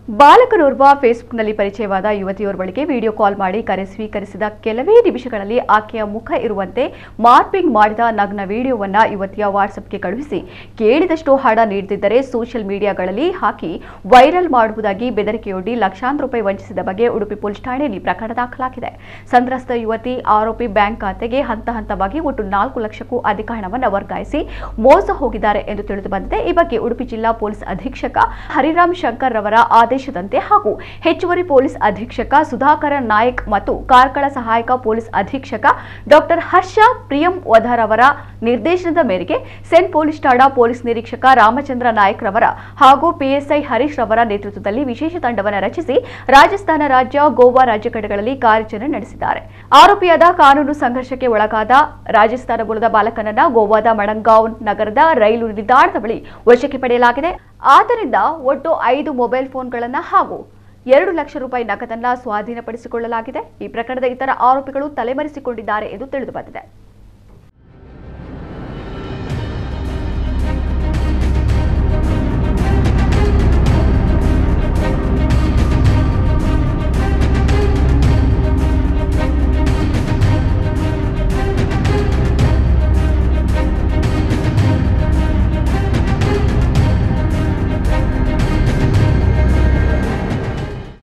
ಬಾಲಕನೋರ್ವ ಫೇಸ್ಬುಕ್ನಲ್ಲಿ ಪರಿಚಯವಾದ ಯುವತಿಯೋರ್ ಬಳಿಗೆ video call ಮಾಡಿ ಕರೆ ಸ್ವೀಕರಿಸಿದ ಕೆಲವೇ ನಿಮಿಷಗಳಲ್ಲಿ ಆಕೆಯ ಮುಖ ಇರುವಂತೆ ಮಾರ್ಪಿಂಗ್ ಮಾಡಿದ ನಗ್ನ ವಿಡಿಯೋವನ್ನು ಯುವತಿಯ ವಾಟ್ಸ್ಆಪ್ಗೆ ಕಳುಹಿಸಿ ಕೇಳಿದಷ್ಟು ಹಣ ನೀಡದಿದ್ದರೆ ಸೋಷಿಯಲ್ ಮೀಡಿಯಾಗಳಲ್ಲಿ ಹಾಕಿ ವೈರಲ್ ಮಾಡುವುದಾಗಿ ಬೆದರಿಕೆಯೊಡ್ಡಿ ಲಕ್ಷಾಂತರ ರೂಪಾಯಿ ವಂಚಿಸಿದ ಬಗ್ಗೆ ಉಡುಪಿ ಪೊಲೀಸ್ ಠಾಣೆಯಲ್ಲಿ ಪ್ರಕರಣ ದಾಖಲಾಗಿದೆ. ಸಂತ್ರಸ್ತ ಯುವತಿ ಆರೋಪಿ ಬ್ಯಾಂಕ್ ಖಾತೆಗೆ ಹಂತ ಹಂತವಾಗಿ ಒಟ್ಟು 4 ಲಕ್ಷಕ್ಕೂ ಅಧಿಕ ಹಣವನ್ನು ವರ್ಗಾಯಿಸಿ ಮೋಸ ಹೋಗಿದ್ದಾರೆ ಎಂದು ತಿಳಿದು ಬಂದಿದೆ. ಈ ಬಗ್ಗೆ ಉಡುಪಿ ಜಿಲ್ಲಾ ಪೊಲೀಸ್ ಅಧೀಕ್ಷಕ ಹರಿರಾಮ್ ಶಂಕರ್ ರವರ ಆದೇಶದಂತೆ ಹಾಗೂ ಹೆಚ್ಚುವರಿ ಪೊಲೀಸ್ ಅಧೀಕ್ಷಕ ಸುಧಾಕರ ನಾಯಕ್ ಮತ್ತು ಕಾರ್ಕಳ ಸಹಾಯಕ ಪೊಲೀಸ್ ಅಧೀಕ್ಷಕ ಡಾಕ್ಟರ್ ಹರ್ಷ ಪ್ರಿಯಂ ವಧರ್ ಅವರ ನಿರ್ದೇಶನದ ಮೇರೆಗೆ ಸೆನ್ ಪೊಲೀಸ್ ಠಾಣಾ ಪೊಲೀಸ್ ನಿರೀಕ್ಷಕ ರಾಮಚಂದ್ರ ನಾಯಕ್ ರವರ ಹಾಗೂ ಪಿಎಸ್ಐ ಹರೀಶ್ ರವರ ನೇತೃತ್ವದಲ್ಲಿ ವಿಶೇಷ ತಂಡವನ್ನು ರಚಿಸಿ ರಾಜಸ್ಥಾನ ರಾಜ್ಯ, ಗೋವಾ ರಾಜ್ಯ ಕಡೆಗಳಲ್ಲಿ ಕಾರ್ಯಾಚರಣೆ ನಡೆಸಿದ್ದಾರೆ. ಆರೋಪಿಯಾದ ಕಾನೂನು ಸಂಘರ್ಷಕ್ಕೆ ಒಳಗಾದ ರಾಜಸ್ಥಾನ ಮೂಲದ ಬಾಲಕನನ್ನ ಗೋವಾದ ಮಡಂಗಾಂವ್ ನಗರದ ರೈಲು ನಿಲ್ದಾಣದ ಬಳಿ ವಶಕ್ಕೆ ಪಡೆಯಲಾಗಿದೆ. ಆತನಿಂದ ಒಟ್ಟು 5 ಮೊಬೈಲ್ ಫೋನ್ಗಳನ್ನು ಹಾಗೂ 2 ಲಕ್ಷ ರೂಪಾಯಿ ನಗದನ್ನ ಸ್ವಾಧೀನಪಡಿಸಿಕೊಳ್ಳಲಾಗಿದೆ. ಈ ಪ್ರಕರಣದ ಇತರ ಆರೋಪಿಗಳು ತಲೆಮರೆಸಿಕೊಂಡಿದ್ದಾರೆ ಎಂದು ತಿಳಿದುಬಂದಿದೆ.